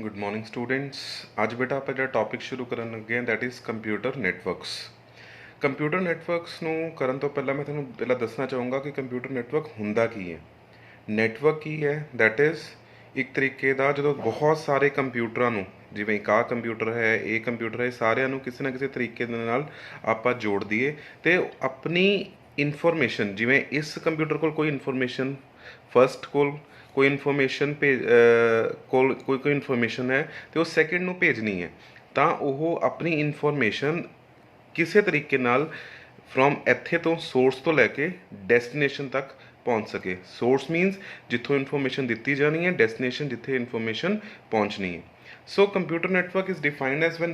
Good morning students. आज बेटा आप जो टॉपिक शुरू करन लगे हैं that is computer networks. Computer networks ਨੂੰ ਕਰਨ ਤੋਂ ਪਹਿਲਾਂ ਮੈਂ ਤੁਹਾਨੂੰ ਪਹਿਲਾਂ ਦੱਸਣਾ ਚਾਹੂੰਗਾ ਕਿ ਕੰਪਿਊਟਰ ਨੈਟਵਰਕ ਹੁੰਦਾ ਕੀ ਹੈ। ਨੈਟਵਰਕ ਕੀ ਹੈ ਦੈਟ ਇਜ਼ ਇੱਕ ਤਰੀਕੇ ਦਾ ਜਦੋਂ ਬਹੁਤ ਸਾਰੇ ਕੰਪਿਊਟਰਾਂ ਨੂੰ ਜਿਵੇਂ ਇੱਕ ਆਹ ਕੰਪਿਊਟਰ ਹੈ ਇਹ ਕੰਪਿਊਟਰ ਹੈ ਸਾਰਿਆਂ ਨੂੰ ਕਿਸੇ ਨਾ ਕਿਸੇ ਤਰੀਕੇ ਦੇ ਨਾਲ ਆਪਾਂ ਜੋੜ ਦਈਏ ਤੇ ਆਪਣੀ ਇਨਫੋਰਮੇਸ਼ਨ ਜਿਵੇਂ ਇਸ ਕੰਪਿਊਟਰ ਕੋਲ ਕੋਈ ਇਨਫੋਰਮੇਸ਼ਨ ਫਸਟ ਕੋਲ ਕੋਈ ਇਨਫੋਰਮੇਸ਼ਨ ਕੋਈ ਇਨਫੋਰਮੇਸ਼ਨ ਹੈ ਤੇ ਉਹ ਸੈਕਿੰਡ ਨੂੰ ਭੇਜਣੀ ਹੈ ਤਾਂ ਉਹ ਆਪਣੀ ਇਨਫੋਰਮੇਸ਼ਨ ਕਿਸੇ ਤਰੀਕੇ ਨਾਲ ਫਰੋਮ ਇੱਥੇ ਤੋਂ ਸੋਰਸ ਤੋਂ ਲੈ ਕੇ ਡੈਸਟੀਨੇਸ਼ਨ ਤੱਕ ਪਹੁੰਚ ਸਕੇ। ਸੋਰਸ ਮੀਨਸ ਜਿੱਥੋਂ ਇਨਫੋਰਮੇਸ਼ਨ ਦਿੱਤੀ ਜਾਣੀ ਹੈ, ਡੈਸਟੀਨੇਸ਼ਨ ਜਿੱਥੇ ਇਨਫੋਰਮੇਸ਼ਨ ਪਹੁੰਚਣੀ ਹੈ। So computer network is defined as when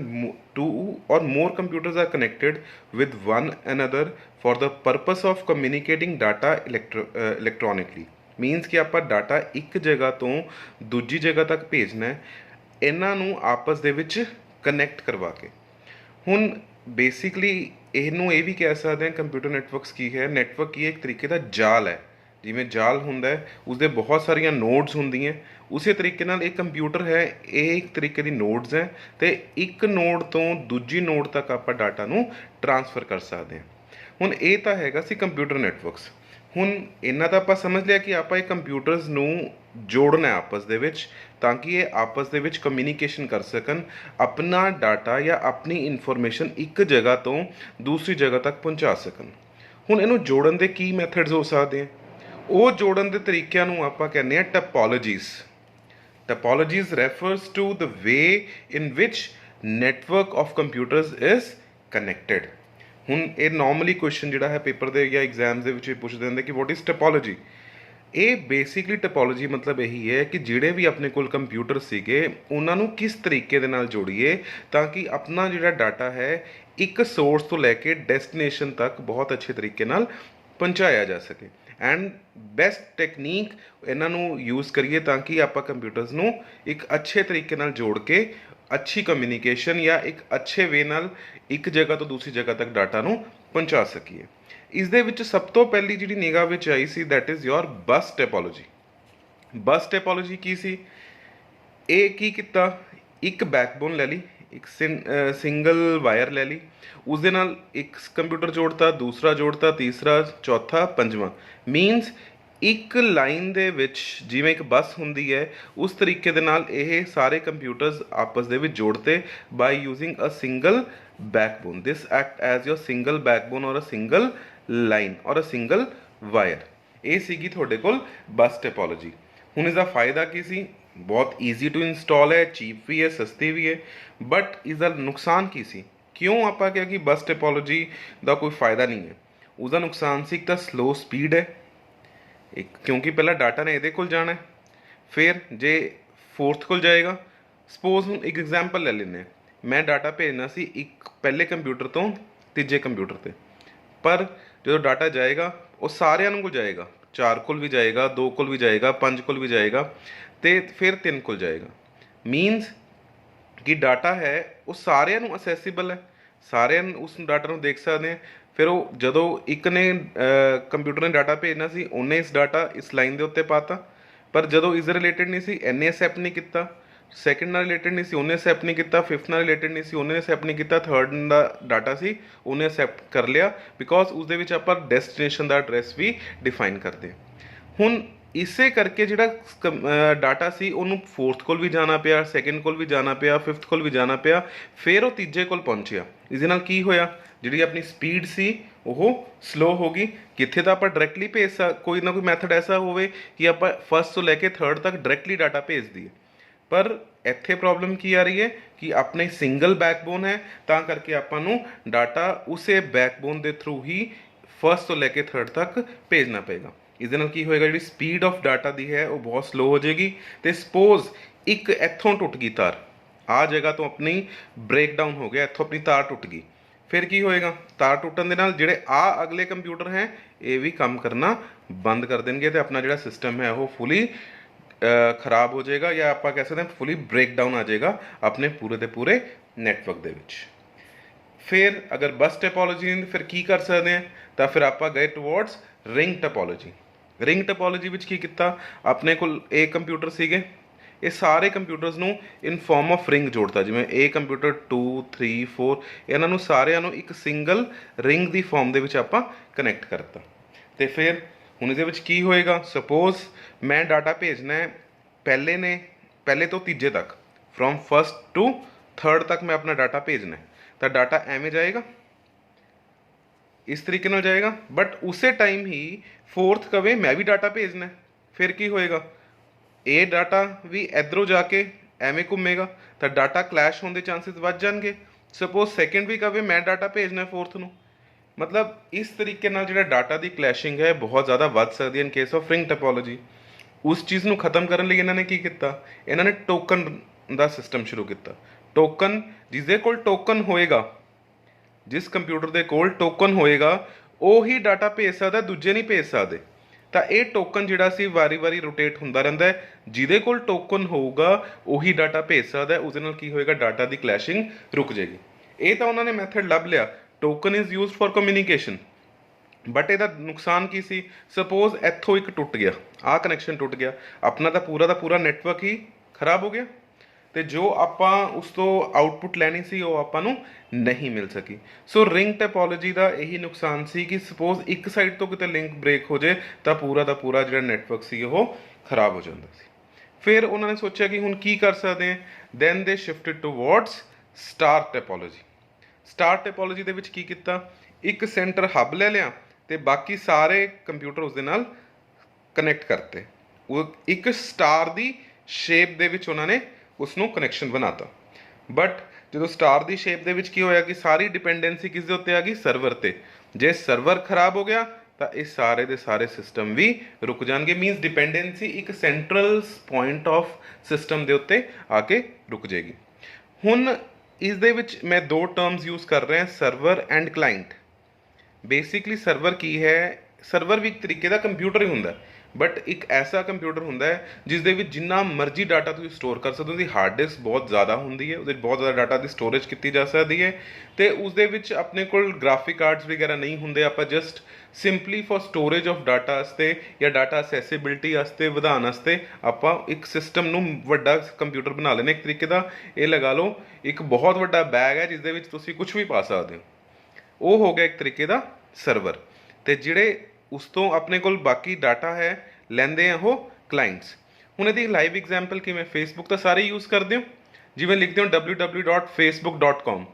two or more computers are connected with one another for the purpose of communicating data electronically. Means ਕਿ ਆਪਾਂ ਡਾਟਾ ਇੱਕ ਜਗ੍ਹਾ ਤੋਂ ਦੂਜੀ ਜਗ੍ਹਾ ਤੱਕ ਭੇਜਣਾ ਹੈ ਇਹਨਾਂ ਨੂੰ ਆਪਸ ਦੇ ਵਿੱਚ ਕਨੈਕਟ ਕਰਵਾ ਕੇ। ਹੁਣ ਬੇਸਿਕਲੀ ਇਹਨੂੰ ਇਹ ਵੀ ਕਹਿ ਸਕਦੇ ਹਾਂ ਕੰਪਿਊਟਰ ਨੈਟਵਰਕਸ ਕੀ ਹੈ। ਨੈਟਵਰਕ ਕੀ ਹੈ, ਇੱਕ ਤਰੀਕੇ ਦਾ ਜਾਲ ਹੈ। ਜਿਵੇਂ ਜਾਲ ਹੁੰਦਾ ਹੈ ਉਸਦੇ ਬਹੁਤ ਸਾਰੀਆਂ ਨੋਡਸ ਹੁੰਦੀਆਂ, ਉਸੇ ਤਰੀਕੇ ਨਾਲ ਇਹ ਕੰਪਿਊਟਰ ਹੈ ਇਹ ਇੱਕ ਤਰੀਕੇ ਦੀ ਨੋਡਸ ਹੈ ਅਤੇ ਇੱਕ ਨੋਡ ਤੋਂ ਦੂਜੀ ਨੋਡ ਤੱਕ ਆਪਾਂ ਡਾਟਾ ਨੂੰ ਟਰਾਂਸਫਰ ਕਰ ਸਕਦੇ ਹਾਂ। ਹੁਣ ਇਹ ਤਾਂ ਹੈਗਾ ਸੀ ਕੰਪਿਊਟਰ ਨੈਟਵਰਕਸ। ਹੁਣ ਇਹਨਾਂ ਤਾਂ ਆਪਾਂ ਸਮਝ ਲਿਆ ਕਿ ਆਪਾਂ ਇਹ ਕੰਪਿਊਟਰਸ ਨੂੰ ਜੋੜਨਾ ਆਪਸ ਦੇ ਵਿੱਚ ਤਾਂ ਕਿ ਇਹ ਆਪਸ ਦੇ ਵਿੱਚ ਕਮਿਊਨੀਕੇਸ਼ਨ ਕਰ ਸਕਣ, ਆਪਣਾ ਡਾਟਾ ਜਾਂ ਆਪਣੀ ਇਨਫੋਰਮੇਸ਼ਨ ਇੱਕ ਜਗ੍ਹਾ ਤੋਂ ਦੂਸਰੀ ਜਗ੍ਹਾ ਤੱਕ ਪਹੁੰਚਾ ਸਕਣ। ਹੁਣ ਇਹਨੂੰ ਜੋੜਨ ਦੇ ਕੀ ਮੈਥਡਸ ਹੋ ਸਕਦੇ ਆ, ਉਹ ਜੋੜਨ ਦੇ ਤਰੀਕਿਆਂ ਨੂੰ ਆਪਾਂ ਕਹਿੰਦੇ ਹਾਂ topologies. Topologies refers to the way in which network of computers is connected. ਹੁਣ ਇਹ ਨੋਰਮਲੀ ਕੁਐਸਚਨ ਜਿਹੜਾ ਹੈ ਪੇਪਰ ਦੇ ਜਾਂ ਐਗਜ਼ਾਮਸ ਦੇ ਵਿੱਚ ਪੁੱਛਦੇ ਹੁੰਦੇ ਕਿ ਵਾਟ ਇਜ਼ ਟਪੋਲੋਜੀ। ਇਹ ਬੇਸਿਕਲੀ ਟਪੋਲੋਜੀ ਮਤਲਬ ਇਹੀ ਹੈ ਕਿ ਜਿਹੜੇ ਵੀ ਆਪਣੇ ਕੋਲ ਕੰਪਿਊਟਰ ਸੀਗੇ ਉਹਨਾਂ ਨੂੰ ਕਿਸ ਤਰੀਕੇ ਦੇ ਨਾਲ ਜੋੜੀਏ ਤਾਂ ਕਿ ਆਪਣਾ ਜਿਹੜਾ ਡਾਟਾ ਹੈ ਇੱਕ ਸੋਰਸ ਤੋਂ ਲੈ ਕੇ ਡੈਸਟੀਨੇਸ਼ਨ ਤੱਕ ਬਹੁਤ ਅੱਛੇ ਤਰੀਕੇ ਨਾਲ ਪਹੁੰਚਾਇਆ ਜਾ ਸਕੇ। ਐਂਡ ਬੈਸਟ ਟੈਕਨੀਕ ਇਹਨਾਂ ਨੂੰ ਯੂਜ਼ ਕਰੀਏ ਤਾਂ ਕਿ ਆਪਾਂ ਕੰਪਿਊਟਰਸ ਨੂੰ ਇੱਕ ਅੱਛੇ ਤਰੀਕੇ ਨਾਲ ਜੋੜ ਕੇ ਅੱਛੀ ਕਮਿਊਨੀਕੇਸ਼ਨ ਜਾਂ ਇੱਕ ਅੱਛੇ ਵੇ ਨਾਲ ਇੱਕ ਜਗ੍ਹਾ ਤੋਂ ਦੂਸਰੀ ਜਗ੍ਹਾ ਤੱਕ ਡਾਟਾ ਨੂੰ ਪਹੁੰਚਾ ਸਕੀਏ। ਇਸ ਦੇ ਵਿੱਚ ਸਭ ਤੋਂ ਪਹਿਲੀ ਜਿਹੜੀ ਨਿਗਾਹ ਵਿੱਚ ਆਈ ਸੀ ਦੈਟ ਇਜ਼ ਯੋਰ ਬਸ ਟੈਪੋਲੋਜੀ। ਬਸ ਟੈਪੋਲੋਜੀ ਕੀ ਸੀ, ਇਹ ਕੀ ਕੀਤਾ, ਇੱਕ ਬੈਕਬੋਨ ਲੈ ਲਈ, ਇੱਕ ਸਿੰਗਲ ਵਾਇਰ ਲੈ ਲਈ, ਉਸ ਦੇ ਨਾਲ ਇੱਕ ਕੰਪਿਊਟਰ ਜੋੜਤਾ, ਦੂਸਰਾ ਜੋੜਤਾ, ਤੀਸਰਾ, ਚੌਥਾ, ਪੰਜਵਾਂ। ਮੀਨਸ ਇੱਕ ਲਾਈਨ ਦੇ ਵਿੱਚ ਜਿਵੇਂ ਇੱਕ ਬੱਸ ਹੁੰਦੀ ਹੈ ਉਸ ਤਰੀਕੇ ਦੇ ਨਾਲ ਇਹ ਸਾਰੇ ਕੰਪਿਊਟਰਸ ਆਪਸ ਦੇ ਵਿੱਚ ਜੋੜਤੇ by using a single backbone. This act as your single backbone or a single line or a single wire. ਇਹ ਸੀਗੀ ਤੁਹਾਡੇ ਕੋਲ ਬਸ ਟੈਪੋਲੋਜੀ। ਹੁਣ ਇਸਦਾ ਫਾਇਦਾ ਕੀ ਸੀ, ਬਹੁਤ ਈਜ਼ੀ ਟੂ ਇੰਸਟਾਲ ਹੈ, ਚੀਪ ਵੀ ਹੈ, ਸਸਤੀ ਵੀ ਹੈ। ਬਟ ਇਸਦਾ ਨੁਕਸਾਨ ਕੀ ਸੀ, ਕਿਉਂ ਆਪਾਂ ਕਿਹਾ ਕਿ ਬਸ ਟੈਪੋਲੋਜੀ ਦਾ ਕੋਈ ਫਾਇਦਾ ਨਹੀਂ ਹੈ। ਉਸਦਾ ਨੁਕਸਾਨ ਸੀ ਇੱਕ ਤਾਂ ਸਲੋ ਸਪੀਡ ਹੈ, ਇੱਕ ਕਿਉਂਕਿ ਪਹਿਲਾਂ ਡਾਟਾ ਨੇ ਇਹਦੇ ਕੋਲ ਜਾਣਾ, ਫਿਰ ਜੇ ਫੋਰਥ ਕੋਲ ਜਾਏਗਾ, ਸਪੋਜ਼ ਹੁਣ ਇੱਕ ਐਗਜ਼ਾਮਪਲ ਲੈ ਲੈਂਦੇ ਹਾਂ, ਮੈਂ ਡਾਟਾ ਭੇਜਣਾ ਸੀ ਇੱਕ ਪਹਿਲੇ ਕੰਪਿਊਟਰ ਤੋਂ ਤੀਜੇ ਕੰਪਿਊਟਰ 'ਤੇ, ਪਰ ਜਦੋਂ ਡਾਟਾ ਜਾਏਗਾ ਉਹ ਸਾਰਿਆਂ ਨੂੰ ਕੋਲ ਜਾਏਗਾ, 4 ਕੋਲ ਵੀ ਜਾਏਗਾ, 2 ਕੋਲ ਵੀ ਜਾਏਗਾ, 5 ਕੋਲ ਵੀ ਜਾਏਗਾ ਅਤੇ ਫਿਰ 3 ਕੋਲ ਜਾਏਗਾ। ਮੀਨਸ ਕਿ ਡਾਟਾ ਹੈ ਉਹ ਸਾਰਿਆਂ ਨੂੰ ਅਸੈਸੀਬਲ ਹੈ, ਸਾਰਿਆਂ ਨੂੰ ਉਸ ਡਾਟਾ ਨੂੰ ਦੇਖ ਸਕਦੇ ਹੈ। ਫਿਰ ਉਹ ਜਦੋਂ ਇੱਕ ਨੇ ਕੰਪਿਊਟਰ ਨੇ ਡਾਟਾ ਭੇਜਣਾ ਸੀ ਉਹਨੇ ਇਸ ਡਾਟਾ ਇਸ ਲਾਈਨ ਦੇ ਉੱਤੇ ਪਾਤਾ, ਪਰ ਜਦੋਂ ਇਸ ਰਿਲੇਟਡ ਨਹੀਂ ਸੀ ਇਹਨੇ ਐਕਸੈਪਟ ਨਹੀਂ ਕੀਤਾ, ਸੈਕਿੰਡ ਨਾਲ ਰਿਲੇਟਡ ਨਹੀਂ ਸੀ ਉਹਨੇ ਐਕਸੈਪਟ ਨਹੀਂ ਕੀਤਾ, ਫਿਫਥ ਨਾਲ ਰਿਲੇਟਡ ਨਹੀਂ ਸੀ ਉਹਨੇ ਐਕਸੈਪਟ ਨਹੀਂ ਕੀਤਾ, ਥਰਡ ਦਾ ਡਾਟਾ ਸੀ ਉਹਨੇ ਐਕਸੈਪਟ ਕਰ ਲਿਆ ਬਿਕੋਜ਼ ਉਸ ਦੇ ਵਿੱਚ ਆਪਾਂ ਡੈਸਟੀਨੇਸ਼ਨ ਦਾ ਐਡਰੈਸ ਵੀ ਡਿਫਾਈਨ ਕਰਦੇ। ਹੁਣ ਇਸੇ ਕਰਕੇ ਜਿਹੜਾ ਡਾਟਾ ਸੀ ਉਹਨੂੰ ਫੋਰਥ ਕੋਲ ਵੀ ਜਾਣਾ ਪਿਆ, ਸੈਕਿੰਡ ਕੋਲ ਵੀ ਜਾਣਾ ਪਿਆ, ਫਿਫਥ ਕੋਲ ਵੀ ਜਾਣਾ ਪਿਆ, ਫਿਰ ਉਹ ਤੀਜੇ ਕੋਲ ਪਹੁੰਚਿਆ। ਇਸ ਦੇ ਨਾਲ ਕੀ ਹੋਇਆ, ਜਿਹੜੀ ਆਪਣੀ ਸਪੀਡ ਸੀ ਉਹ ਸਲੋ ਹੋ ਗਈ। ਕਿੱਥੇ ਤਾਂ ਆਪਾਂ ਡਾਇਰੈਕਟਲੀ ਭੇਜ ਕੋਈ ਨਾ ਕੋਈ ਮੈਥਡ ਐਸਾ ਹੋਵੇ ਕਿ ਆਪਾਂ ਫਸਟ ਤੋਂ ਲੈ ਕੇ ਥਰਡ ਤੱਕ ਡਾਇਰੈਕਟਲੀ ਡਾਟਾ ਭੇਜ ਦਈਏ, ਪਰ ਇੱਥੇ ਪ੍ਰੋਬਲਮ ਕੀ ਆ ਰਹੀ ਹੈ ਕਿ ਆਪਣੇ ਸਿੰਗਲ ਬੈਕਬੋਨ ਹੈ ਤਾਂ ਕਰਕੇ ਆਪਾਂ ਨੂੰ ਡਾਟਾ ਉਸੇ ਬੈਕਬੋਨ ਦੇ ਥਰੂ ਹੀ ਫਸਟ ਤੋਂ ਲੈ ਕੇ ਥਰਡ ਤੱਕ ਭੇਜਣਾ ਪਏਗਾ। ਇਸ ਦੇ ਨਾਲ ਕੀ ਹੋਏਗਾ, ਜਿਹੜੀ ਸਪੀਡ ਆਫ ਡਾਟਾ ਦੀ ਹੈ ਉਹ ਬਹੁਤ ਸਲੋ ਹੋ ਜਾਏਗੀ। ਅਤੇ ਸਪੋਜ਼ ਇੱਕ ਇੱਥੋਂ ਟੁੱਟ ਗਈ ਤਾਰ, ਆਹ ਜਗ੍ਹਾ ਤੋਂ ਆਪਣੀ ਬ੍ਰੇਕਡਾਊਨ ਹੋ ਗਿਆ, ਇੱਥੋਂ ਆਪਣੀ ਤਾਰ ਟੁੱਟ ਗਈ, ਫਿਰ ਕੀ ਹੋਏਗਾ, ਤਾਰ ਟੁੱਟਣ ਦੇ ਨਾਲ ਜਿਹੜੇ ਅਗਲੇ ਕੰਪਿਊਟਰ ਹੈ ਇਹ ਵੀ ਕੰਮ ਕਰਨਾ ਬੰਦ ਕਰ ਦੇਣਗੇ ਅਤੇ ਆਪਣਾ ਜਿਹੜਾ ਸਿਸਟਮ ਹੈ ਉਹ ਫੁੱਲੀ ਖਰਾਬ ਹੋ ਜਾਏਗਾ ਜਾਂ ਆਪਾਂ ਕਹਿ ਸਕਦੇ ਹਾਂ ਫੁੱਲੀ ਬ੍ਰੇਕਡਾਊਨ ਆ ਜਾਏਗਾ ਆਪਣੇ ਪੂਰੇ ਦੇ ਪੂਰੇ ਨੈਟਵਰਕ ਦੇ ਵਿੱਚ। ਫਿਰ ਅਗਰ ਬਸ ਟੈਪੋਲੋਜੀ ਫਿਰ ਕੀ ਕਰ ਸਕਦੇ ਹਾਂ, ਤਾਂ ਫਿਰ ਆਪਾਂ ਗਏ ਟੂਵਰਡਸ ਰਿੰਗ ਟੈਪੋਲੋਜੀ। ਰਿੰਗ ਟੈਪੋਲੋਜੀ ਵਿੱਚ ਕੀ ਕੀਤਾ, ਆਪਣੇ ਕੋਲ ਇਹ ਕੰਪਿਊਟਰ ਸੀਗੇ, ਇਹ ਸਾਰੇ ਕੰਪਿਊਟਰਸ ਨੂੰ ਇਨ ਫਾਰਮ ਆਫ ਰਿੰਗ ਜੋੜਤਾ। ਜਿਵੇਂ ਇਹ ਕੰਪਿਊਟਰ 2 3 4 ਇਹਨਾਂ ਨੂੰ ਸਾਰਿਆਂ ਨੂੰ ਇੱਕ ਸਿੰਗਲ ਰਿੰਗ ਦੀ ਫਾਰਮ ਦੇ ਵਿੱਚ ਆਪਾਂ ਕਨੈਕਟ ਕਰਤਾ। ਤੇ ਫਿਰ ਹੁਣ ਇਹਦੇ ਵਿੱਚ ਕੀ ਹੋਏਗਾ, ਸਪੋਜ਼ ਮੈਂ ਡਾਟਾ ਭੇਜਣਾ ਹੈ ਪਹਿਲੇ ਤੋਂ ਤੀਜੇ ਤੱਕ, ਫਰੋਮ ਫਸਟ ਟੂ ਥਰਡ ਤੱਕ ਮੈਂ ਆਪਣਾ ਡਾਟਾ ਭੇਜਣਾ ਹੈ, ਤਾਂ ਡਾਟਾ ਐਵੇਂ ਜਾਏਗਾ, ਇਸ ਤਰੀਕੇ ਨਾਲ ਜਾਏਗਾ। ਬਟ ਉਸੇ ਟਾਈਮ ਹੀ ਫੋਰਥ ਕਵੇ ਮੈਂ ਵੀ ਡਾਟਾ ਭੇਜਣਾ ਹੈ, ਫਿਰ ਕੀ ਹੋਏਗਾ, ਇਹ ਡਾਟਾ ਵੀ ਇੱਧਰੋਂ ਜਾ ਕੇ ਐਵੇਂ ਘੁੰਮੇਗਾ, ਤਾਂ ਡਾਟਾ ਕਲੈਸ਼ ਹੋਣ ਦੇ ਚਾਂਸਿਸ ਵੱਧ ਜਾਣਗੇ। ਸਪੋਜ਼ ਸੈਕਿੰਡ ਵੀ ਕਵੇ ਮੈਂ ਡਾਟਾ ਭੇਜਣਾ ਫੋਰਥ ਨੂੰ, ਮਤਲਬ ਇਸ ਤਰੀਕੇ ਨਾਲ ਜਿਹੜਾ ਡਾਟਾ ਦੀ ਕਲੈਸ਼ਿੰਗ ਹੈ ਬਹੁਤ ਜ਼ਿਆਦਾ ਵੱਧ ਸਕਦੀ ਹੈ in case of ring topology. ਉਸ ਚੀਜ਼ ਨੂੰ ਖਤਮ ਕਰਨ ਲਈ ਇਹਨਾਂ ਨੇ ਕੀ ਕੀਤਾ, ਇਹਨਾਂ ਨੇ ਟੋਕਨ ਦਾ ਸਿਸਟਮ ਸ਼ੁਰੂ ਕੀਤਾ। ਟੋਕਨ, ਜਿਹਦੇ ਕੋਲ ਟੋਕਨ ਹੋਏਗਾ, ਜਿਸ ਕੰਪਿਊਟਰ ਦੇ ਕੋਲ ਟੋਕਨ ਹੋਏਗਾ ਉਹ ਹੀ ਡਾਟਾ ਭੇਜ ਸਕਦਾ, ਦੂਜੇ ਨਹੀਂ ਭੇਜ ਸਕਦੇ। ਤਾਂ ਇਹ ਟੋਕਨ ਜਿਹੜਾ ਸੀ ਵਾਰੀ-ਵਾਰੀ ਰੋਟੇਟ ਹੁੰਦਾ ਰਹਿੰਦਾ ਹੈ, ਜਿਹਦੇ ਕੋਲ ਟੋਕਨ ਹੋਊਗਾ ਉਹੀ ਡਾਟਾ ਭੇਜ ਸਕਦਾ। ਉਹਦੇ ਨਾਲ ਕੀ ਹੋਏਗਾ, ਡਾਟਾ ਦੀ ਕਲੈਸ਼ਿੰਗ ਰੁਕ ਜਾਏਗੀ। ਇਹ ਤਾਂ ਉਹਨਾਂ ਨੇ ਮੈਥਡ ਲੱਭ ਲਿਆ, token is used for communication. But ਇਹਦਾ ਨੁਕਸਾਨ ਕੀ ਸੀ, ਸਪੋਜ਼ ਇੱਥੋਂ ਇੱਕ ਟੁੱਟ ਗਿਆ, ਆਹ ਕਨੈਕਸ਼ਨ ਟੁੱਟ ਗਿਆ, ਆਪਣਾ ਤਾਂ ਪੂਰਾ ਨੈਟਵਰਕ ਹੀ ਖਰਾਬ ਹੋ ਗਿਆ, ਤੇ ਜੋ ਆਪਾਂ ਉਸ ਤੋਂ ਆਊਟਪੁੱਟ ਲੈਣੀ ਸੀ ਉਹ ਆਪਾਂ ਨੂੰ ਨਹੀਂ ਮਿਲ ਸਕੀ। ਸੋ ਰਿੰਗ ਟੋਪੋਲੋਜੀ ਦਾ ਇਹੀ ਨੁਕਸਾਨ ਸੀ ਕਿ ਸਪੋਜ਼ ਇੱਕ ਸਾਈਡ ਤੋਂ ਕਿਤੇ ਲਿੰਕ ਬ੍ਰੇਕ ਹੋ ਜੇ ਤਾਂ ਪੂਰਾ ਦਾ ਪੂਰਾ ਜਿਹੜਾ ਨੈਟਵਰਕ ਸੀ ਉਹ ਖਰਾਬ ਹੋ ਜਾਂਦਾ ਸੀ। ਫਿਰ ਉਹਨਾਂ ਨੇ ਸੋਚਿਆ ਕਿ ਹੁਣ ਕੀ ਕਰ ਸਕਦੇ ਹਾਂ, then they shifted towards star topology. Star topology ਦੇ ਵਿੱਚ ਕੀ ਕੀਤਾ, ਇੱਕ ਸੈਂਟਰ ਹੱਬ ਲੈ ਲਿਆ ਤੇ ਬਾਕੀ ਸਾਰੇ ਕੰਪਿਊਟਰ ਉਸ ਦੇ ਨਾਲ ਕਨੈਕਟ ਕਰਤੇ। ਉਹ ਇੱਕ ਸਟਾਰ ਦੀ ਸ਼ੇਪ ਦੇ ਵਿੱਚ ਉਹਨਾਂ ਨੇ ਉਸ ਨੂੰ ਕਨੈਕਸ਼ਨ ਬਣਾਤਾ। ਬਟ ਜਦੋਂ ਸਟਾਰ ਦੀ ਸ਼ੇਪ ਦੇ ਵਿੱਚ ਕੀ ਹੋਇਆ ਕਿ ਸਾਰੀ ਡਿਪੈਂਡੈਂਸੀ ਕਿਸ ਦੇ ਉੱਤੇ ਆ ਗਈ, ਸਰਵਰ ਤੇ। ਜੇ ਸਰਵਰ ਖਰਾਬ ਹੋ ਗਿਆ ਤਾਂ ਇਹ ਸਾਰੇ ਦੇ ਸਾਰੇ ਸਿਸਟਮ ਵੀ ਰੁਕ ਜਾਣਗੇ। ਮੀਨਸ ਡਿਪੈਂਡੈਂਸੀ ਇੱਕ ਸੈਂਟਰਲ ਪੁਆਇੰਟ ਆਫ ਸਿਸਟਮ ਦੇ ਉੱਤੇ ਆ ਕੇ ਰੁਕ ਜਾਏਗੀ। ਹੁਣ ਇਸ ਦੇ ਵਿੱਚ ਮੈਂ ਦੋ ਟਰਮਸ ਯੂਜ਼ ਕਰ ਰਿਹਾ, server and client. Basically server ਕੀ ਹੈ, ਸਰਵਰ ਵੀ ਇੱਕ ਤਰੀਕੇ ਦਾ ਕੰਪਿਊਟਰ ਹੀ ਹੁੰਦਾ, ਬਟ ਇੱਕ ਐਸਾ ਕੰਪਿਊਟਰ ਹੁੰਦਾ ਹੈ ਜਿਸ ਦੇ ਵਿੱਚ ਜਿੰਨਾ ਮਰਜ਼ੀ ਡਾਟਾ ਤੁਸੀਂ ਸਟੋਰ ਕਰ ਸਕਦੇ ਹੋ। ਉਹਦੀ ਹਾਰਡ ਡਿਸਕ ਬਹੁਤ ਜ਼ਿਆਦਾ ਹੁੰਦੀ ਹੈ, ਉਹਦੇ ਬਹੁਤ ਜ਼ਿਆਦਾ ਡਾਟਾ ਦੀ ਸਟੋਰੇਜ ਕੀਤੀ ਜਾ ਸਕਦੀ ਹੈ, ਅਤੇ ਉਸਦੇ ਵਿੱਚ ਆਪਣੇ ਕੋਲ ਗ੍ਰਾਫਿਕ ਕਾਰਡਸ ਵਗੈਰਾ ਨਹੀਂ ਹੁੰਦੇ। ਆਪਾਂ just simply for storage of data ਵਾਸਤੇ ਜਾਂ ਡਾਟਾ ਅਸੈਸਿਬਿਲਿਟੀ ਵਾਸਤੇ ਵਧਾਉਣ ਵਾਸਤੇ ਆਪਾਂ ਇੱਕ ਸਿਸਟਮ ਨੂੰ ਵੱਡਾ ਕੰਪਿਊਟਰ ਬਣਾ ਲੈਂਦੇ ਇੱਕ ਤਰੀਕੇ ਦਾ। ਇਹ ਲਗਾ ਲਓ ਇੱਕ ਬਹੁਤ ਵੱਡਾ ਬੈਗ ਹੈ ਜਿਸ ਦੇ ਵਿੱਚ ਤੁਸੀਂ ਕੁਝ ਵੀ ਪਾ ਸਕਦੇ ਹੋ, ਉਹ ਹੋ ਗਿਆ ਇੱਕ ਤਰੀਕੇ ਦਾ ਸਰਵਰ। ਅਤੇ ਜਿਹੜੇ ਉਸ ਤੋਂ ਆਪਣੇ ਕੋਲ ਬਾਕੀ ਡਾਟਾ ਹੈ ਲੈਂਦੇ ਆ ਉਹ ਕਲਾਇੰਟਸ। ਹੁਣ ਇਹਦੀ ਲਾਈਵ ਐਗਜ਼ਾਮਪਲ ਕਿਵੇਂ, ਫੇਸਬੁੱਕ ਤਾਂ ਸਾਰੇ ਯੂਜ਼ ਕਰਦੇ ਹੋ, ਜਿਵੇਂ ਲਿਖਦੇ ਹੋ www.facebook.com,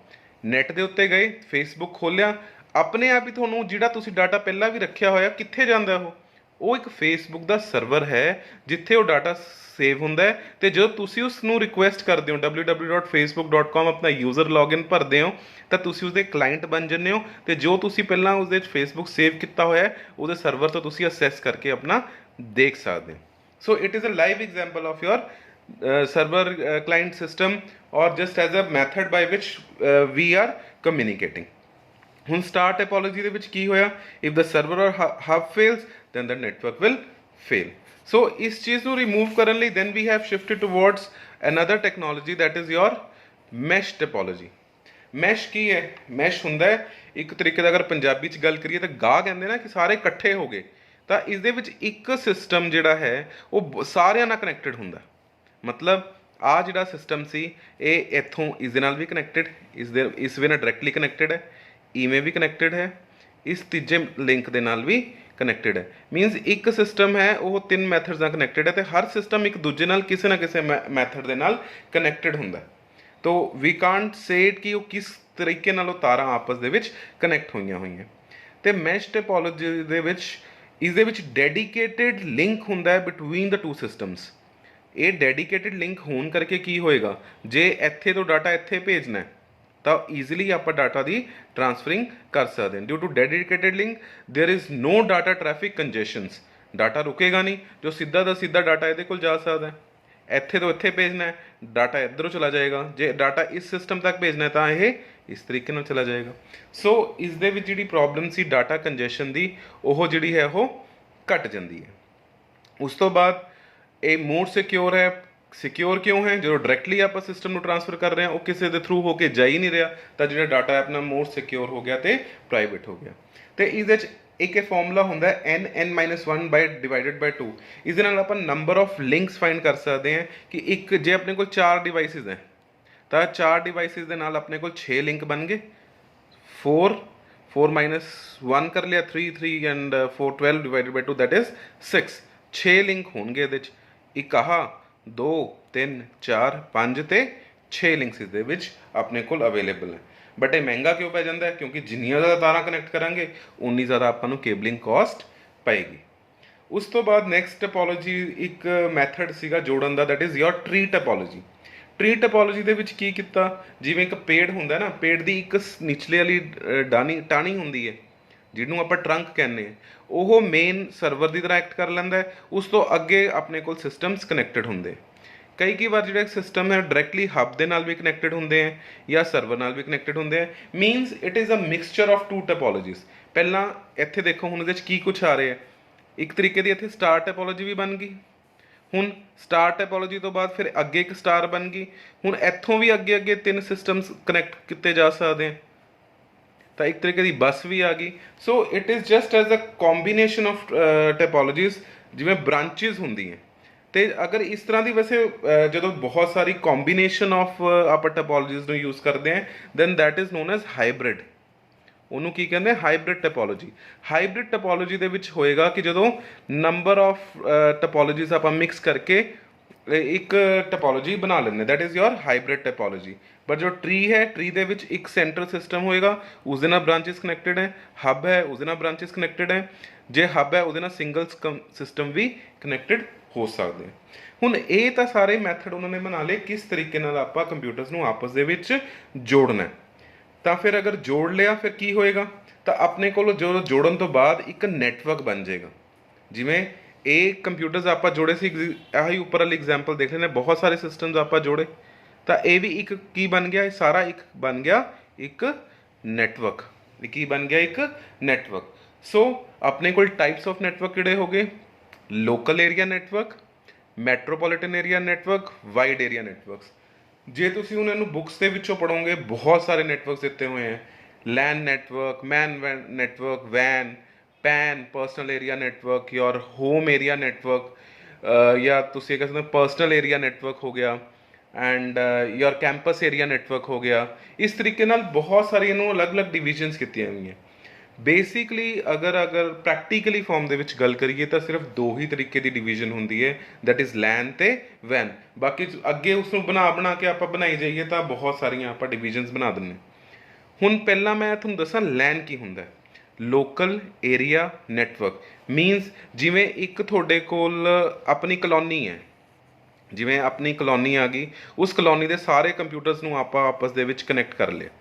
ਨੈਟ ਦੇ ਉੱਤੇ ਗਏ, ਫੇਸਬੁੱਕ ਖੋਲ੍ਹਿਆ, ਆਪਣੇ ਆਪ ਹੀ ਤੁਹਾਨੂੰ ਜਿਹੜਾ ਤੁਸੀਂ ਡਾਟਾ ਪਹਿਲਾਂ ਵੀ ਰੱਖਿਆ ਹੋਇਆ ਕਿੱਥੇ ਜਾਂਦਾ ਉਹ ਇੱਕ ਫੇਸਬੁੱਕ ਦਾ ਸਰਵਰ ਹੈ ਜਿੱਥੇ ਉਹ ਡਾਟਾ ਸੇਵ ਹੁੰਦਾ ਹੈ। ਅਤੇ ਜਦੋਂ ਤੁਸੀਂ ਉਸ ਨੂੰ ਰਿਕੁਐਸਟ ਕਰਦੇ ਹੋ www.facebook.com ਆਪਣਾ ਯੂਜ਼ਰ ਲੌਗਇਨ ਭਰਦੇ ਹੋ ਤਾਂ ਤੁਸੀਂ ਉਸਦੇ ਕਲਾਇੰਟ ਬਣ ਜਾਂਦੇ ਹੋ, ਅਤੇ ਜੋ ਤੁਸੀਂ ਪਹਿਲਾਂ ਉਸਦੇ ਵਿੱਚ ਫੇਸਬੁੱਕ ਸੇਵ ਕੀਤਾ ਹੋਇਆ ਉਹਦੇ ਸਰਵਰ ਤੋਂ ਤੁਸੀਂ ਅਸੈਸ ਕਰਕੇ ਆਪਣਾ ਦੇਖ ਸਕਦੇ ਹੋ। So it is a live example of your server client system or just as a method by which we are communicating. ਹੁਣ ਸਟਾਰ ਟੋਪੋਲੋਜੀ ਦੇ ਵਿੱਚ ਕੀ ਹੋਇਆ, if the server or hub fails then the network will fail. So ਇਸ ਚੀਜ਼ ਨੂੰ remove ਕਰਨ ਲਈ then we have shifted towards another technology that is your mesh topology. Mesh ਕੀ ਹੈ, ਮੈਸ਼ ਹੁੰਦਾ ਹੈ ਇੱਕ ਤਰੀਕੇ ਦਾ, ਅਗਰ ਪੰਜਾਬੀ 'ਚ ਗੱਲ ਕਰੀਏ ਤਾਂ ਗਾਹ ਕਹਿੰਦੇ ਨਾ ਕਿ ਸਾਰੇ ਇਕੱਠੇ ਹੋ ਗਏ, ਤਾਂ ਇਸ ਦੇ ਵਿੱਚ ਇੱਕ ਸਿਸਟਮ ਜਿਹੜਾ ਹੈ ਉਹ ਸਾਰਿਆਂ ਨਾਲ ਕਨੈਕਟਡ ਹੁੰਦਾ। ਮਤਲਬ ਆਹ ਜਿਹੜਾ ਸਿਸਟਮ ਸੀ ਇਹ ਇੱਥੋਂ ਇਸ ਦੇ ਨਾਲ ਵੀ ਕਨੈਕਟਡ, ਇਸ ਵੇ ਨਾਲ ਡਾਇਰੈਕਟਲੀ ਕਨੈਕਟਡ ਹੈ, ਈਵੇਂ ਵੀ ਕਨੈਕਟਡ ਹੈ, ਇਸ ਤੀਜੇ ਲਿੰਕ ਦੇ ਨਾਲ ਵੀ ਕਨੈਕਟਡ ਹੈ। ਮੀਨਸ ਇੱਕ ਸਿਸਟਮ ਹੈ ਉਹ ਤਿੰਨ ਮੈਥਡਸ ਨਾਲ ਕਨੈਕਟਡ ਹੈ, ਅਤੇ ਹਰ ਸਿਸਟਮ ਇੱਕ ਦੂਜੇ ਨਾਲ ਕਿਸੇ ਨਾ ਕਿਸੇ ਮੈਥਡ ਦੇ ਨਾਲ ਕਨੈਕਟਡ ਹੁੰਦਾ। ਤੋ ਵੀ ਕਾਂਟ ਸੇ ਇਟ ਕਿ ਉਹ ਕਿਸ ਤਰੀਕੇ ਨਾਲ ਉਹ ਤਾਰਾਂ ਆਪਸ ਦੇ ਵਿੱਚ ਕਨੈਕਟ ਹੋਈਆਂ ਹੋਈਆਂ। ਅਤੇ ਮੈਸ਼ ਟੋਪੋਲੋਜੀ ਦੇ ਵਿੱਚ ਇਸ ਦੇ ਵਿੱਚ ਡੈਡੀਕੇਟਿਡ ਲਿੰਕ ਹੁੰਦਾ ਹੈ ਬਿਟਵੀਨ ਦ ਟੂ ਸਿਸਟਮਸ। ਇਹ ਡੈਡੀਕੇਟਿਡ ਲਿੰਕ ਹੋਣ ਕਰਕੇ ਕੀ ਹੋਏਗਾ, ਜੇ ਇੱਥੇ ਤੋਂ ਡਾਟਾ ਇੱਥੇ ਭੇਜਣਾ ਹੈ ਤਾਂ ਈਜ਼ੀਲੀ ਆਪਾਂ ਡਾਟਾ ਦੀ ਟ੍ਰਾਂਸਫਰਿੰਗ ਕਰ ਸਕਦੇ ਹਾਂ। Due to dedicated link there is no data traffic congestions, data ਰੁਕੇਗਾ ਨਹੀਂ, ਜੋ ਸਿੱਧਾ ਦਾ ਸਿੱਧਾ ਡਾਟਾ ਇਹਦੇ ਕੋਲ ਜਾ ਸਕਦਾ ਹੈ। ਇੱਥੇ ਤੋਂ ਇੱਥੇ ਭੇਜਣਾ ਹੈ, ਡਾਟਾ ਇੱਧਰੋਂ ਚਲਾ ਜਾਏਗਾ, ਜੇ ਡਾਟਾ ਇਸ ਸਿਸਟਮ ਤੱਕ ਭੇਜਣਾ ਤਾਂ ਇਹ ਇਸ ਤਰੀਕੇ ਨਾਲ ਚਲਾ ਜਾਏਗਾ। ਸੋ ਇਸ ਦੇ ਵਿੱਚ ਜਿਹੜੀ ਪ੍ਰੋਬਲਮ ਸੀ ਡਾਟਾ ਕੰਜੈਸ਼ਨ ਦੀ, ਉਹ ਜਿਹੜੀ ਹੈ ਉਹ ਘਟ ਜਾਂਦੀ ਹੈ। ਉਸ ਤੋਂ ਬਾਅਦ ਇਹ ਮੋਰ ਸਿਕਿਉਰ ਹੈ। ਸਿਕਿਉਰ ਕਿਉਂ ਹੈ, ਜਦੋਂ ਡਾਇਰੈਕਟਲੀ ਆਪਾਂ ਸਿਸਟਮ ਨੂੰ ਟ੍ਰਾਂਸਫਰ ਕਰ ਰਹੇ ਹਾਂ ਉਹ ਕਿਸੇ ਦੇ ਥਰੂ ਹੋ ਕੇ ਜਾ ਹੀ ਨਹੀਂ ਰਿਹਾ, ਤਾਂ ਜਿਹੜਾ ਡਾਟਾ ਹੈ ਆਪਣਾ ਮੋਰ ਸਿਕਿਉਰ ਹੋ ਗਿਆ ਅਤੇ ਪ੍ਰਾਈਵੇਟ ਹੋ ਗਿਆ। ਅਤੇ ਇਹਦੇ 'ਚ एक फॉर्मूला होंगे n(n-1) बाय डिवाइडेड बाय 2। इस आप नंबर ऑफ लिंक्स फाइंड कर सकते हैं कि एक जे अपने को 4 डिवाइसिस हैं तो 4 डिवाइसिस के नाल अपने को 6 लिंक बन गए। 4 4 माइनस 1 कर लिया 3 3 and 4 12 divided by 2 that is 6। 6 link होंगे ये एक आह 2 3 4 5 ते 6 लिंक्स इस अपने को अवेलेबल है। बट ये महंगा क्यों पै जाता है क्योंकि जिन्नियां ज़्यादा तारां कनैक्ट करांगे उन्नी ज़्यादा आपां केबलिंग कॉस्ट पएगी। उस तो बाद नैक्सट टपोलॉजी एक मैथड सीगा जोड़न दा that is your tree topology. Tree topology दे विच की कीता जिवें एक पेड़ हुंदा ना पेड़ दी एक निचले वाली डानी टाणी हुंदी है जिन्हों आप ट्रंक कहने वो मेन सर्वर की तरह एक्ट कर लेंदा है। उस तो अगे अपने को सिस्टम्स कनैक्टेड होंगे। कई बार जो सिस्टम है डायरैक्टली हब के नाल भी कनैक्टेड होंगे हैं या सर्वर नाल भी कनैक्टेड होंगे हैं। Means it is a mixture of two topologies. पहला इत्थे देखो हुण इहदे की कुछ आ रहा है एक तरीके की इत्थे स्टार टपोलॉजी भी बन गई। हुण स्टार टपोलॉजी तो बाद फिर अगे एक स्टार बन गई। हुण इत्थों भी अगे अगे 3 सिस्टम्स कनैक्ट किए जा सकते हैं तो एक तरीके की बस भी आ गई। So it is just as a combination of topologies जिमें ब्रांचिज होंगी हैं। तो अगर इस तरह की वैसे जो बहुत सारी कॉम्बीनेशन ऑफ आप टैपोलॉजीज को यूज़ करते हैं then that is known as hybrid. ਉਹਨੂੰ ਕੀ ਕਹਿੰਦੇ ਹਾਈਬ੍ਰਿਡ ਟਪੋਲੋਜੀ। ਹਾਈਬ੍ਰਿਡ ਟਪੋਲੋਜੀ ਦੇ ਵਿੱਚ ਹੋਏਗਾ ਕਿ ਜਦੋਂ ਨੰਬਰ ਆਫ ਟਪੋਲੋਜੀਜ਼ ਆਪਾਂ ਮਿਕਸ ਕਰਕੇ ਇੱਕ ਟਪੋਲੋਜੀ ਬਣਾ ਲੈਂਦੇ that is your hybrid topology. But जो ट्री है ट्री ਦੇ ਵਿੱਚ ਇੱਕ सेंटर सिस्टम होएगा उसके नाल ब्रांचेस कनैक्टेड है। हब है उसके नाल ब्रांचेस कनैक्टेड है। जे हब है उसके नाल सिंगल सिस्टम भी कनैक्टेड हो सकते हैं। ਹੁਣ ਇਹ ਤਾਂ ਸਾਰੇ ਮੈਥਡ ਉਹਨਾਂ ਨੇ ਬਣਾ ਲਏ ਕਿਸ ਤਰੀਕੇ ਨਾਲ ਆਪਾਂ ਕੰਪਿਊਟਰਸ ਨੂੰ ਆਪਸ ਦੇ ਵਿੱਚ ਜੋੜਨਾ। ਤਾਂ ਫਿਰ ਅਗਰ ਜੋੜ ਲਿਆ ਫਿਰ ਕੀ ਹੋਏਗਾ ਤਾਂ ਆਪਣੇ ਕੋਲ ਜੋ ਜੋੜਨ ਤੋਂ ਬਾਅਦ ਇੱਕ ਨੈਟਵਰਕ ਬਣ ਜਾਏਗਾ। ਜਿਵੇਂ ਇਹ ਕੰਪਿਊਟਰਸ ਆਪਾਂ ਜੋੜੇ ਸੀ ਆਹੀ ਉੱਪਰ ਵਾਲੀ ਐਗਜ਼ਾਮਪਲ ਦੇਖ ਲੈਣੇ ਬਹੁਤ ਸਾਰੇ ਸਿਸਟਮਸ ਆਪਾਂ ਜੋੜੇ ਤਾਂ ਇਹ ਵੀ ਇੱਕ ਕੀ ਬਣ ਗਿਆ ਇਹ ਸਾਰਾ ਇੱਕ ਬਣ ਗਿਆ ਇੱਕ ਨੈਟਵਰਕ। ਇਹ ਕੀ ਬਣ ਗਿਆ ਇੱਕ ਨੈਟਵਰਕ। ਸੋ ਆਪਣੇ ਕੋਲ ਟਾਈਪਸ ਆਫ ਨੈਟਵਰਕ ਕਿਹੜੇ ਹੋ ਗਏ local area network metropolitan area network wide area networks. ਜੇ ਤੁਸੀਂ ਉਹਨਾਂ ਨੂੰ ਬੁੱਕਸ ਦੇ ਵਿੱਚੋਂ ਪੜ੍ਹੋਗੇ ਬਹੁਤ ਸਾਰੇ ਨੈਟਵਰਕਸ ਦਿੱਤੇ ਹੋਏ ਹੈ ਲੈਨ ਨੈਟਵਰਕ ਮੈਨ ਨੈਟਵਰਕ ਵੈਨ PAN personal area network your home area network या तुसी कह सकते हो पर्सनल एरिया नेटवर्क हो गया and your campus area network हो गया। इस तरीके नाल बहुत सारी इनू अलग अलग डिविजन्स कीतियां हुई हैं। बेसिकली अगर प्रैक्टिकली फॉर्म दे विच गल करिए तो सिर्फ दो ही तरीके की डिवीजन होंदी है दैट इज़ लैन ते वैन। बाकी अगे उसनू बना के आप बनाई जाइए तो बहुत सारिया आप डिविजन्स बना दिंदे। हुण पहला मैं तुहानूं दसां लैन की हुंदा है लोकल एरिया नैटवर्क। मीनस जिमें एक थोड़े कोल अपनी कलोनी है जिमें अपनी कलोनी आ गई उस कलोनी के सारे कंप्यूटर्स नूं आपां आपस दे विच कनैक्ट कर लिया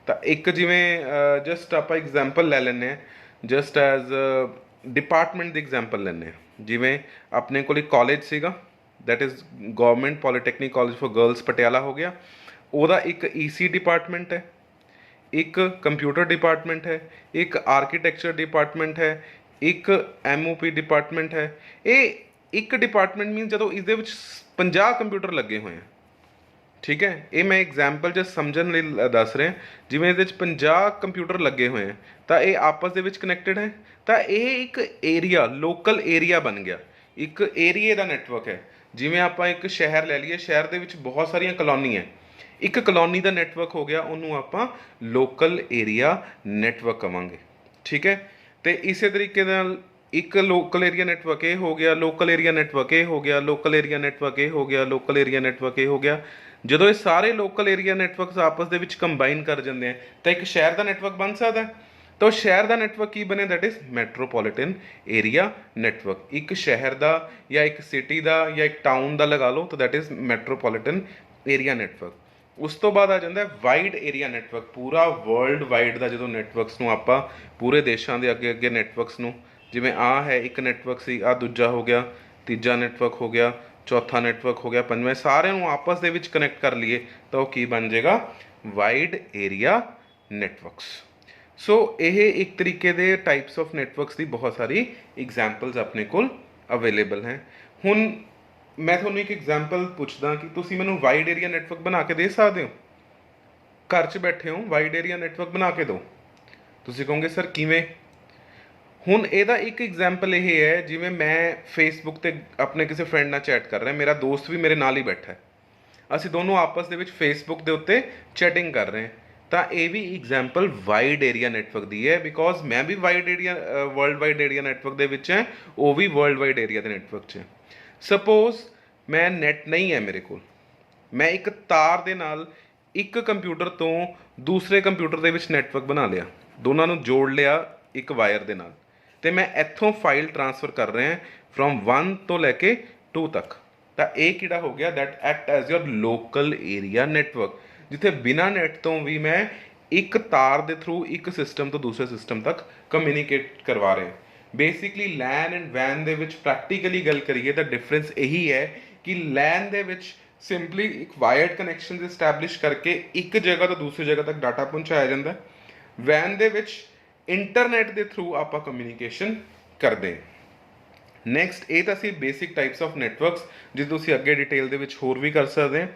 तो एक जिमें जस्ट आप एग्जाम्पल लै लैंदे जस्ट एज डिपार्टमेंट की एग्जाम्पल लैंदे जिमें अपने को एक कॉलेज सीगा that is government polytechnic college for girls Patiala हो गया। ਉਹਦਾ एक EC डिपार्टमेंट है एक कंप्यूटर डिपार्टमेंट है एक आर्कीटैक्चर डिपार्टमेंट है एक MOP डिपार्टमेंट है। ये एक डिपार्टमेंट मीन जो इस 50 कंप्यूटर लगे हुए हैं ठीक है। ये मैं एग्जाम्पल जो समझने लिए दस रहा जिमें ये 50 कंप्यूटर लगे हुए हैं तो ये आपस के कनैक्टेड है तो ये एक एरिया लोकल एरिया बन गया एक एरिए का नैटवर्क है। जिमें आप एक शहर ले लीए शहर के बहुत सारिया कलोनी है एक कलोनी का नैटवर्क हो गया उन्होंने आप लोकल एरिया नैटवर्क कहांगे ठीक है। तो इस तरीके एक लोकल एरिया नैटवर्क ये हो गया लोकल एरिया नैटवर्क ये हो गया लोकल एरिया नैटवर्क ये हो गया लोकल एरिया नैटवर्क ये हो गया। जो ये सारे लोकल एरिया नैटवर्क आपस के कंबाइन कर जाते हैं तो एक शहर का नैटवर्क बन सकता है। तो शहर का नैटवर्क की बने that is metropolitan area network. एक शहर का या एक सिटी का या एक टाउन का लगा लो तो that is metropolitan area network. उस तो बाद आ जाता है वाइड एरिया नैटवर्क पूरा वर्ल्ड वाइड का जो नैटवर्क्स नूं आपां पूरे देशों के अगे अगे नैटवर्क्स नूं जिवें आ है एक नैटवर्क सी आ दूजा हो गया तीजा नैटवर्क हो गया चौथा नैटवर्क हो गया पंजवां सारे नूं आपस दे विच कनैक्ट कर लिए तो वह की बन जाएगा वाइड एरिया नैटवर्क्स। सो यह एक तरीके दे टाइप्स ऑफ नैटवर्क्स की बहुत सारी एग्जाम्पल्स अपने कोल अवेलेबल हैं। हुण मैं थोड़ा एक एग्जाम्पल पूछदा कि तुसी मैनू वाइड एरिया नैटवर्क बना के दे सकते हो घर च बैठे हो वाइड एरिया नैटवर्क बना के दो तुसी कहोगे सर किवें। ਹੁਣ ਇਹਦਾ ਇੱਕ ਐਗਜ਼ਾਮਪਲ ਇਹ ਹੈ, ਜਿਵੇਂ ਮੈਂ ਫੇਸਬੁੱਕ ਤੇ ਆਪਣੇ ਕਿਸੇ ਫਰੈਂਡ ਨਾਲ ਚੈਟ ਕਰ ਰਿਹਾ, ਮੇਰਾ ਦੋਸਤ ਵੀ ਮੇਰੇ ਨਾਲ ਹੀ ਬੈਠਾ ਹੈ, ਅਸੀਂ ਦੋਨੋਂ ਆਪਸ ਦੇ ਵਿੱਚ ਫੇਸਬੁੱਕ ਦੇ ਉੱਤੇ ਚੈਟਿੰਗ ਕਰ ਰਹੇ ਹਾਂ, ਤਾਂ ਇਹ ਵੀ ਐਗਜ਼ਾਮਪਲ ਵਾਈਡ ਏਰੀਆ ਨੈਟਵਰਕ ਦੀ ਹੈ, ਬਿਕੋਜ਼ ਮੈਂ ਵੀ wide area world wide area network ਦੇ ਵਿੱਚ ਹੈ, ਉਹ ਵੀ ਵਰਲਡ ਵਾਈਡ ਏਰੀਆ ਦੇ ਨੈਟਵਰਕ 'ਚ ਹੈ। ਸਪੋਜ਼ ਮੈਂ ਨੈਟ ਨਹੀਂ ਹੈ ਮੇਰੇ ਕੋਲ, ਮੈਂ ਇੱਕ ਤਾਰ ਦੇ ਨਾਲ ਇੱਕ ਕੰਪਿਊਟਰ ਤੋਂ ਦੂਸਰੇ ਕੰਪਿਊਟਰ ਦੇ ਵਿੱਚ ਨੈਟਵਰਕ ਬਣਾ ਲਿਆ, ਦੋਨਾਂ ਨੂੰ ਜੋੜ ਲਿਆ ਇੱਕ ਵਾਇਰ ਦੇ ਨਾਲ, ਤੇ ਮੈਂ ਇੱਥੋਂ ਫਾਈਲ ਟ੍ਰਾਂਸਫਰ ਕਰ ਰਿਹਾ ਫਰੋਮ 1 ਤੋਂ ਲੈ ਕੇ 2 ਤੱਕ, ਤਾਂ ਇਹ ਕਿਹੜਾ ਹੋ ਗਿਆ, that act as your local area network, ਜਿੱਥੇ ਬਿਨਾਂ ਨੈਟ ਤੋਂ ਵੀ ਮੈਂ ਇੱਕ ਤਾਰ ਦੇ ਥਰੂ ਇੱਕ ਸਿਸਟਮ ਤੋਂ ਦੂਸਰੇ ਸਿਸਟਮ ਤੱਕ ਕਮਿਊਨੀਕੇਟ ਕਰਵਾ ਰਿਹਾ। ਬੇਸਿਕਲੀ ਲੈਨ ਐਂਡ ਵੈਨ ਦੇ ਵਿੱਚ ਪ੍ਰੈਕਟੀਕਲੀ ਗੱਲ ਕਰੀਏ ਤਾਂ ਡਿਫਰੈਂਸ ਇਹੀ ਹੈ ਕਿ ਲੈਨ ਦੇ ਵਿੱਚ ਸਿੰਪਲੀ ਇੱਕ ਵਾਇਰਡ ਕਨੈਕਸ਼ਨ ਇਸਟੈਬਲਿਸ਼ ਕਰਕੇ ਇੱਕ ਜਗ੍ਹਾ ਤੋਂ ਦੂਸਰੀ ਜਗ੍ਹਾ ਤੱਕ ਡਾਟਾ ਪਹੁੰਚਾਇਆ ਜਾਂਦਾ ਹੈ। ਵੈਨ ਦੇ ਵਿੱਚ ਇੰਟਰਨੈਟ ਦੇ ਥਰੂ ਆਪਾਂ ਕਮਿਊਨੀਕੇਸ਼ਨ ਕਰਦੇ ਹਾਂ। ਨੈਕਸਟ ਇਹ ਤਾਂ ਸੀ ਬੇਸਿਕ ਟਾਈਪਸ ਆਫ ਨੈਟਵਰਕਸ, ਜਿਸ ਤੁਸੀਂ ਅੱਗੇ ਡਿਟੇਲ ਦੇ ਵਿੱਚ ਹੋਰ ਵੀ ਕਰ ਸਕਦੇ ਹਾਂ।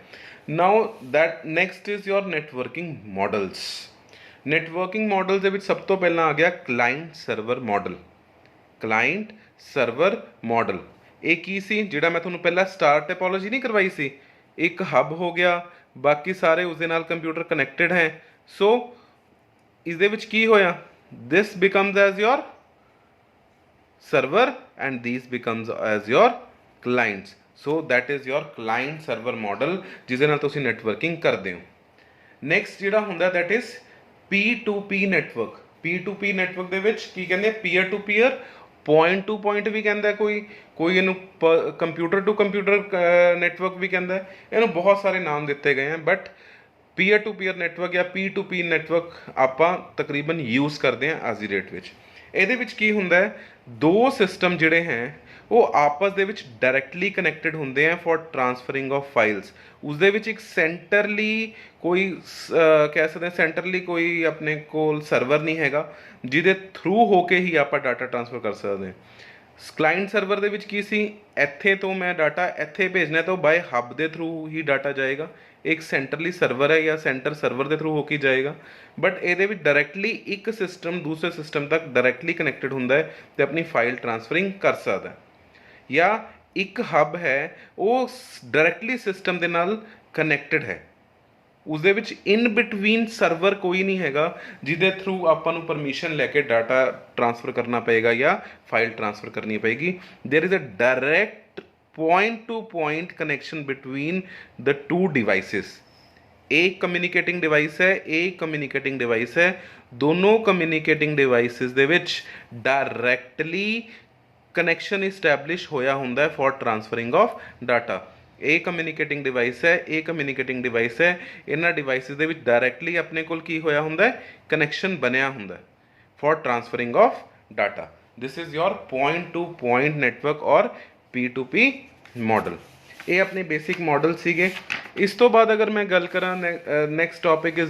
Now that next is your networking models. Networking model ਦੇ ਵਿੱਚ ਸਭ ਤੋਂ ਪਹਿਲਾਂ ਆ ਗਿਆ client server model. Client server model ਇਹ ਕੀ ਸੀ, ਜਿਹੜਾ ਮੈਂ ਤੁਹਾਨੂੰ ਪਹਿਲਾਂ ਸਟਾਰ ਟੈਪੋਲੋਜੀ ਨਹੀਂ ਕਰਵਾਈ ਸੀ, ਇੱਕ ਹੱਬ ਹੋ ਗਿਆ, ਬਾਕੀ ਸਾਰੇ ਉਸਦੇ ਨਾਲ ਕੰਪਿਊਟਰ ਕਨੈਕਟਡ ਹੈ। ਸੋ ਇਸ ਦੇ ਵਿੱਚ ਕੀ ਹੋਇਆ, this becomes as your server and these becomes as your clients, so that is your client server model ਜਿਹਦੇ ਨਾਲ ਤੁਸੀਂ ਨੈਟਵਰਕਿੰਗ ਕਰਦੇ ਹੋ। ਨੈਕਸਟ ਜਿਹੜਾ ਹੁੰਦਾ that is P2P network. P2P network ਦੇ ਵਿੱਚ ਕੀ ਕਹਿੰਦੇ, peer to peer, point to point ਵੀ ਕਹਿੰਦਾ, ਕੋਈ ਇਹਨੂੰ ਕੰਪਿਊਟਰ ਟੂ ਕੰਪਿਊਟਰ ਨੈਟਵਰਕ ਵੀ ਕਹਿੰਦਾ, ਇਹਨੂੰ ਬਹੁਤ ਸਾਰੇ ਨਾਮ ਦਿੱਤੇ ਗਏ ਹਨ, but peer to peer network ਜਾਂ P2P ਨੈਟਵਰਕ ਆਪਾਂ ਤਕਰੀਬਨ ਯੂਜ਼ ਕਰਦੇ ਹਾਂ ਅੱਜ ਦੀ ਡੇਟ ਵਿੱਚ। ਇਹਦੇ ਵਿੱਚ ਕੀ ਹੁੰਦਾ ਹੈ, ਦੋ ਸਿਸਟਮ ਜਿਹੜੇ ਹੈ ਉਹ ਆਪਸ ਦੇ ਵਿੱਚ ਡਾਇਰੈਕਟਲੀ ਕਨੈਕਟਡ ਹੁੰਦੇ ਆ ਫॉर ਟ੍ਰਾਂਸਫਰਿੰਗ ਆਫ ਫਾਈਲਸ। ਉਸਦੇ ਵਿੱਚ ਇੱਕ ਸੈਂਟਰਲੀ ਕੋਈ ਕਹਿ ਸਕਦੇ ਹਾਂ ਸੈਂਟਰਲੀ ਕੋਈ ਆਪਣੇ ਕੋਲ ਸਰਵਰ ਨਹੀਂ ਹੈਗਾ ਜਿਹਦੇ ਥਰੂ ਹੋ ਕੇ ਹੀ ਆਪਾਂ ਡਾਟਾ ਟ੍ਰਾਂਸਫਰ ਕਰ ਸਕਦੇ ਹਾਂ। ਕਲਾਇੰਟ ਸਰਵਰ ਦੇ ਵਿੱਚ ਕੀ ਸੀ, ਇੱਥੇ ਤੋਂ ਮੈਂ ਡਾਟਾ ਇੱਥੇ ਭੇਜਣਾ ਤਾਂ ਬਾਏ ਹੱਬ ਦੇ ਥਰੂ ਹੀ ਡਾਟਾ ਜਾਏਗਾ, ਇੱਕ ਸੈਂਟਰਲੀ ਸਰਵਰ ਹੈ ਜਾਂ ਸੈਂਟਰ ਸਰਵਰ ਦੇ ਥਰੂ ਹੋ ਕੇ ਜਾਏਗਾ, ਬਟ ਇਹਦੇ ਵਿੱਚ ਡਾਇਰੈਕਟਲੀ ਇੱਕ ਸਿਸਟਮ ਦੂਸਰੇ ਸਿਸਟਮ ਤੱਕ ਡਾਇਰੈਕਟਲੀ ਕਨੈਕਟਡ ਹੁੰਦਾ ਹੈ ਤੇ ਆਪਣੀ ਫਾਈਲ ਟ੍ਰਾਂਸਫਰਿੰਗ ਕਰ ਸਕਦਾ ਹੈ। ਜਾਂ ਇੱਕ ਹੱਬ ਹੈ ਉਹ ਡਾਇਰੈਕਟਲੀ ਸਿਸਟਮ ਦੇ ਨਾਲ ਕਨੈਕਟਡ ਹੈ, ਉਸਦੇ ਵਿੱਚ ਇਨ ਬਿਟਵੀਨ ਸਰਵਰ ਕੋਈ ਨਹੀਂ ਹੈਗਾ ਜਿਹਦੇ ਥਰੂ ਆਪਾਂ ਨੂੰ ਪਰਮਿਸ਼ਨ ਲੈ ਕੇ ਡਾਟਾ ਟ੍ਰਾਂਸਫਰ ਕਰਨਾ ਪਏਗਾ ਜਾਂ ਫਾਈਲ ਟ੍ਰਾਂਸਫਰ ਕਰਨੀ ਪਏਗੀ। There is a direct point to point connection between the two devices. एक कम्युनिकेटिंग डिवाइस है, एक कम्युनिकेटिंग डिवाइस है, दोनों कम्युनिकेटिंग डिवाइसेस ਦੇ ਵਿੱਚ ਡਾਇਰੈਕਟਲੀ ਕਨੈਕਸ਼ਨ ਇਸਟੈਬਲਿਸ਼ ਹੋਇਆ ਹੁੰਦਾ ਹੈ ਫॉर ਟ੍ਰਾਂਸਫਰਿੰਗ ਆਫ ਡਾਟਾ। ਇਹ ਕਮਿਊਨੀਕੇਟਿੰਗ ਡਿਵਾਈਸ ਹੈ, ਇਹ ਕਮਿਊਨੀਕੇਟਿੰਗ ਡਿਵਾਈਸ ਹੈ, ਇਹਨਾਂ ਡਿਵਾਈਸਿਸ ਦੇ ਵਿੱਚ ਡਾਇਰੈਕਟਲੀ ਆਪਣੇ ਕੋਲ ਕੀ ਹੋਇਆ ਹੁੰਦਾ ਹੈ, ਕਨੈਕਸ਼ਨ ਬਣਿਆ ਹੁੰਦਾ ਹੈ for transferring of data. This is your point to point network or P2P model. ਇਹ ਆਪਣੇ ਬੇਸਿਕ ਮਾਡਲ ਸੀਗੇ। ਇਸ ਤੋਂ ਬਾਅਦ ਅਗਰ ਮੈਂ ਗੱਲ ਕਰਾਂ ਨੈਕਸਟ ਟੌਪਿਕ ਇਜ਼